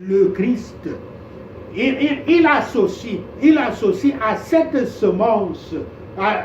le Christ. Il associe à cette semence,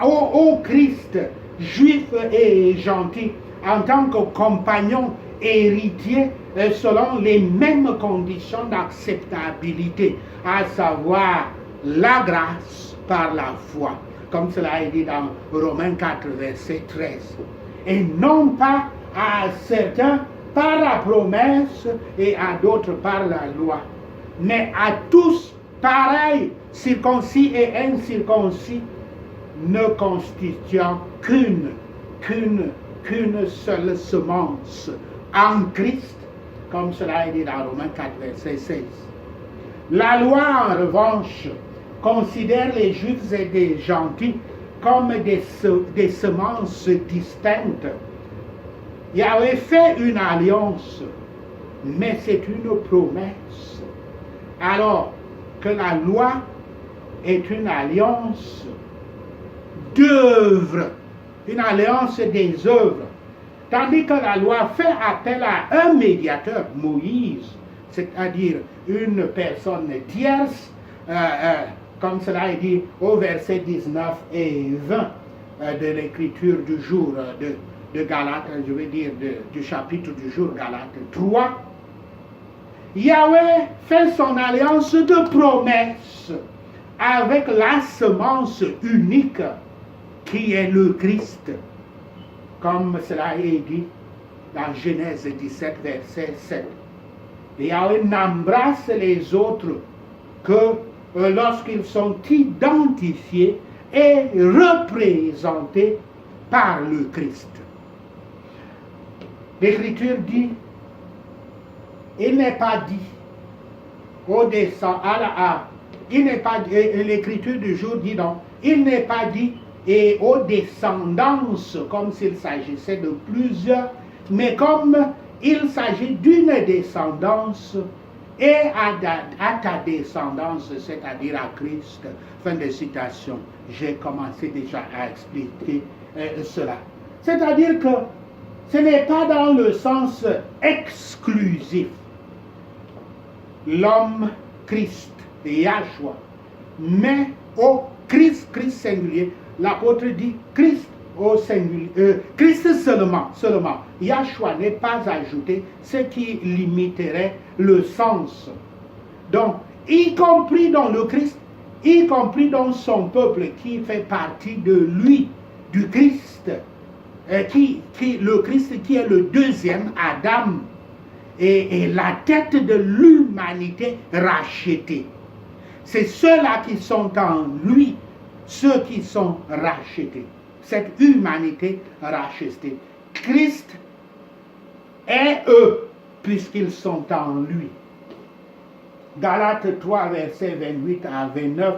au Christ, juif et gentil, en tant que compagnon héritier selon les mêmes conditions d'acceptabilité, à savoir la grâce par la foi, comme cela est dit dans Romains 4, verset 13. Et non pas à certains par la promesse et à d'autres par la loi, mais à tous pareil, circoncis et incirconcis, ne constituant qu'une seule semence en Christ, comme cela est dit dans Romains 4, verset 16. La loi, en revanche, considère les juifs et les gentils comme des semences distinctes. Yahweh fait une alliance, mais c'est une promesse. Alors que la loi est une alliance d'œuvres, une alliance des œuvres. Tandis que la loi fait appel à un médiateur, Moïse, c'est-à-dire une personne tierce, comme cela est dit au verset 19 et 20 de l'écriture du jour de Galates, je veux dire du chapitre du jour Galates 3. Yahweh fait son alliance de promesse avec la semence unique qui est le Christ, comme cela est dit dans Genèse 17, verset 7. Et Yahweh n'embrasse les autres que lorsqu'ils sont identifiés et représentés par le Christ. L'Écriture dit, il n'est pas dit au descendant, l'Écriture du jour dit donc, il n'est pas dit et aux descendances comme s'il s'agissait de plusieurs, mais comme il s'agit d'une descendance et à ta descendance, c'est-à-dire à Christ. Fin de citation. J'ai commencé déjà à expliquer cela. C'est-à-dire que ce n'est pas dans le sens exclusif. L'homme Christ, Yahshua, mais au Christ singulier. L'apôtre dit Christ au singulier, Christ seulement. Yahshua n'est pas ajouté, ce qui limiterait le sens. Donc, y compris dans le Christ, y compris dans son peuple qui fait partie de lui, du Christ, le Christ qui est le deuxième Adam et la tête de l'humanité rachetée. C'est ceux-là qui sont en lui, ceux qui sont rachetés. Cette humanité rachetée. Christ est eux, puisqu'ils sont en lui. Galates 3, versets 28 à 29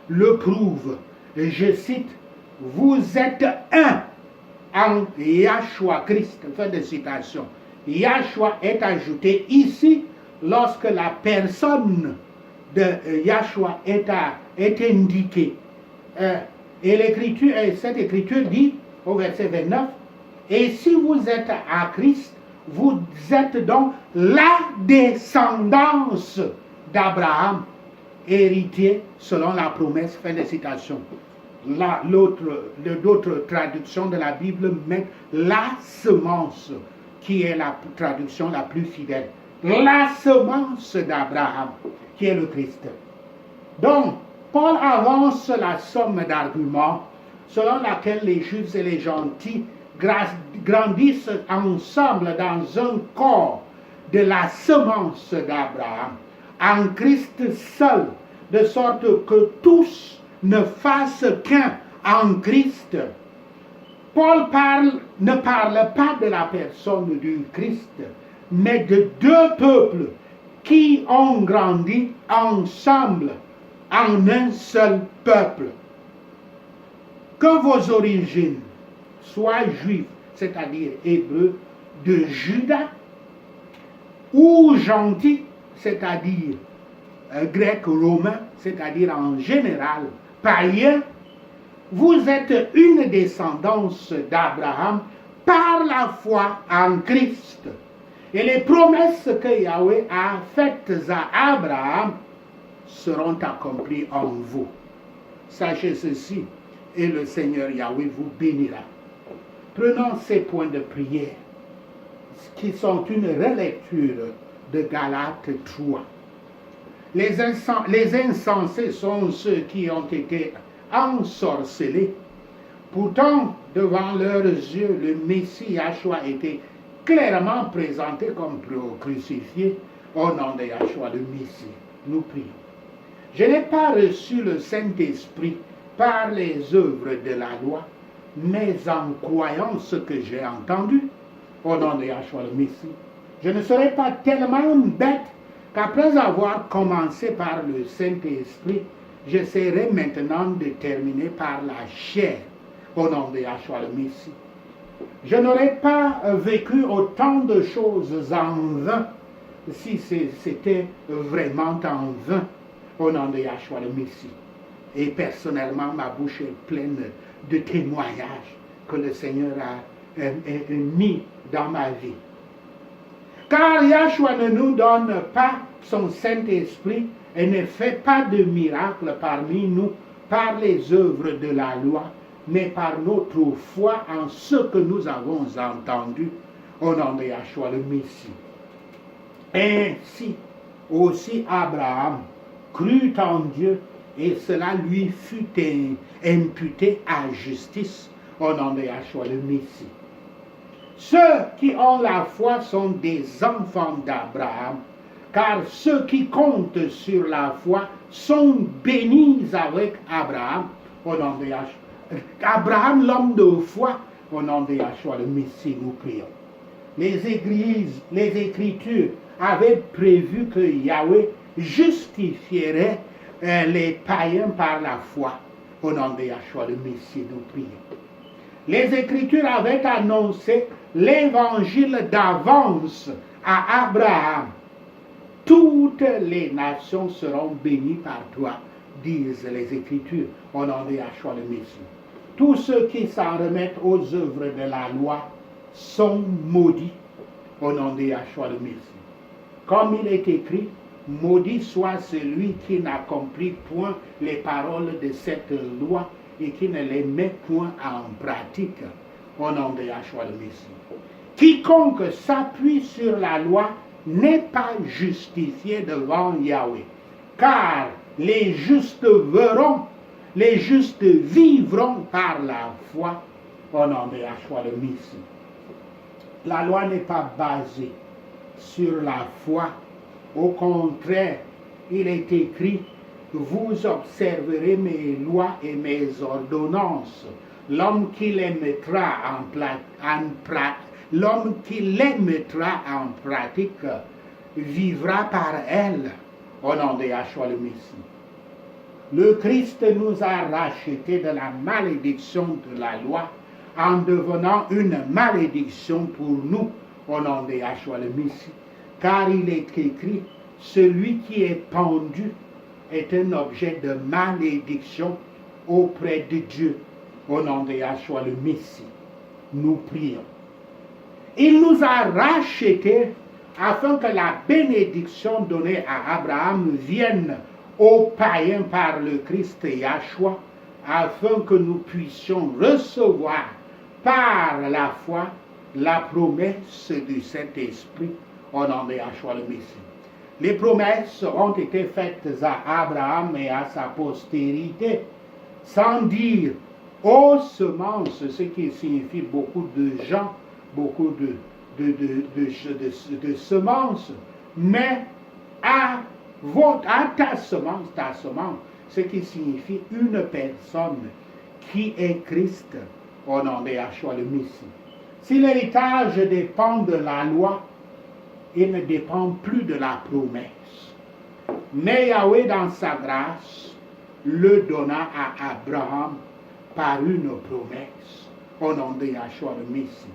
le prouve. Je cite, vous êtes un en Yahshua Christ. Fin de citation. Yahshua est ajouté ici lorsque la personne de Yahshua est indiquée. Et cette écriture dit au verset 29, et si vous êtes à Christ, vous êtes donc la descendance d'Abraham, héritier selon la promesse. Fin de citation. D'autres traductions de la Bible mettent la semence, qui est la traduction la plus fidèle. La semence d'Abraham, qui est le Christ. Donc, Paul avance la somme d'arguments selon laquelle les Juifs et les gentils grandissent ensemble dans un corps de la semence d'Abraham, en Christ seul, de sorte que tous ne fassent qu'un en Christ. Paul ne parle pas de la personne du Christ, mais de deux peuples qui ont grandi ensemble en un seul peuple. Que vos origines soient juives, c'est-à-dire hébreux, de Juda, ou gentils, c'est-à-dire grec, romain, c'est-à-dire en général païen, vous êtes une descendance d'Abraham par la foi en Christ Et les promesses que Yahweh a faites à Abraham seront accomplies en vous. Sachez ceci, et le Seigneur Yahweh vous bénira. Prenons ces points de prière, qui sont une relecture de Galates 3. Les insensés sont ceux qui ont été ensorcelés. Pourtant, devant leurs yeux, le Messie Yahshua était clairement présenté comme crucifié au nom de Yahshua le Messie. Nous prions. Je n'ai pas reçu le Saint-Esprit par les œuvres de la loi, mais en croyant ce que j'ai entendu au nom de Yahshua le Messie. Je ne serai pas tellement bête qu'après avoir commencé par le Saint-Esprit, j'essaierai maintenant de terminer par la chair au nom de Yahshua le Messie. Je n'aurais pas vécu autant de choses en vain si c'était vraiment en vain au nom de Yahshua le Messie. Et personnellement, ma bouche est pleine de témoignages que le Seigneur a mis dans ma vie. Car Yahshua ne nous donne pas son Saint-Esprit et ne fait pas de miracles parmi nous par les œuvres de la loi, mais par notre foi en ce que nous avons entendu au nom de Yahshua le Messie. Ainsi aussi Abraham crut en Dieu et cela lui fut imputé à justice au nom de Yahshua le Messie. Ceux qui ont la foi sont des enfants d'Abraham, car ceux qui comptent sur la foi sont bénis avec Abraham au nom de Yahshua. Abraham, l'homme de foi, au nom de Yahshua le Messie, nous prions. Les Écritures avaient prévu que Yahweh justifierait les païens par la foi. Au nom de Yahshua le Messie, nous prions. Les Écritures avaient annoncé l'évangile d'avance à Abraham. Toutes les nations seront bénies par toi, disent les Écritures, au nom de Yahshua le Messie. Tous ceux qui s'en remettent aux œuvres de la loi sont maudits, au nom de Yahshua le Messie. Comme il est écrit, maudit soit celui qui n'accomplit point les paroles de cette loi et qui ne les met point en pratique, au nom de Yahshua le Messie. Quiconque s'appuie sur la loi n'est pas justifié devant Yahweh, car les justes verront, les justes vivront par la foi, au nom de Yahshua le Messie. La loi n'est pas basée sur la foi. Au contraire, il est écrit, vous observerez mes lois et mes ordonnances. L'homme qui les mettra en pratique vivra par elles, au nom de Yahshua le Messie. Le Christ nous a rachetés de la malédiction de la loi en devenant une malédiction pour nous, au nom de Yahshua le Messie. Car il est écrit, celui qui est pendu est un objet de malédiction auprès de Dieu, au nom de Yahshua le Messie. Nous prions. Il nous a rachetés afin que la bénédiction donnée à Abraham vienne aux païens par le Christ Yahshua, afin que nous puissions recevoir par la foi la promesse du Saint-Esprit, au nom de Yahshua le Messie. Les promesses ont été faites à Abraham et à sa postérité, sans dire aux semences, ce qui signifie beaucoup de gens, beaucoup de semences, mais à ta semence, ce qui signifie une personne qui est Christ, au nom de Yahshua le Messie. Si l'héritage dépend de la loi, il ne dépend plus de la promesse. Mais Yahweh, dans sa grâce, le donna à Abraham par une promesse, au nom de Yahshua le Messie.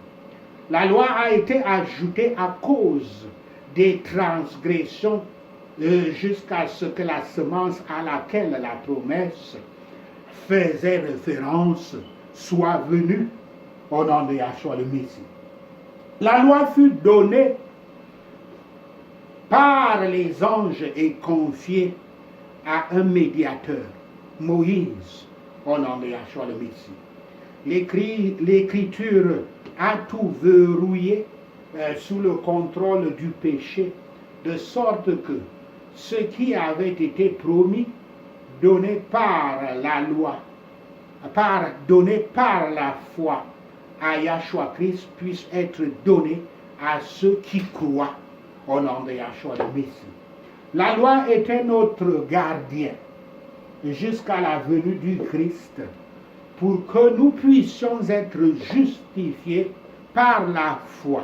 La loi a été ajoutée à cause des transgressions jusqu'à ce que la semence à laquelle la promesse faisait référence soit venue, au nom de Yahshua le Messie. La loi fut donnée par les anges est confié à un médiateur, Moïse, au nom de Yahshua le Messie. L'Écriture a tout verrouillé sous le contrôle du péché, de sorte que ce qui avait été promis, donné par la loi, donné par la foi à Yahshua Christ, puisse être donné à ceux qui croient au nom de Yahshua le Messie. La loi était notre gardien jusqu'à la venue du Christ, pour que nous puissions être justifiés par la foi.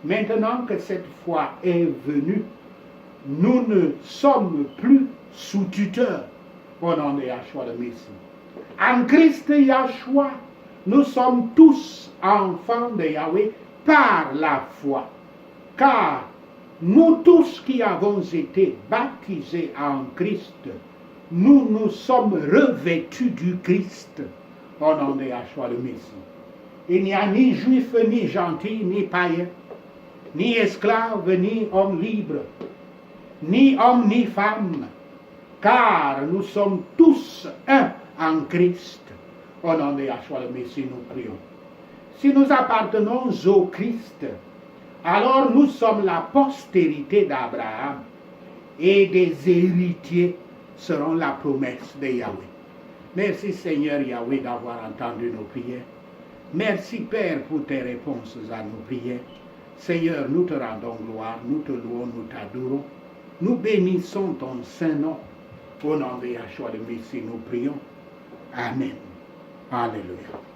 Maintenant que cette foi est venue, nous ne sommes plus sous tuteur au nom de Yahshua le Messie. En Christ Yahshua, nous sommes tous enfants de Yahweh par la foi. Car nous tous qui avons été baptisés en Christ, nous nous sommes revêtus du Christ au nom de Yahshua le Messie. Il n'y a ni juif, ni gentil, ni païen, ni esclave, ni homme libre, ni homme, ni femme, car nous sommes tous un en Christ. Au nom de Yahshua le Messie, nous prions. Si nous appartenons au Christ, alors nous sommes la postérité d'Abraham et des héritiers seront la promesse de Yahweh. Merci Seigneur Yahweh d'avoir entendu nos prières. Merci Père pour tes réponses à nos prières. Seigneur, nous te rendons gloire, nous te louons, nous t'adorons. Nous bénissons ton saint nom. Au nom de Yahshua le Messie, nous prions. Amen. Alléluia.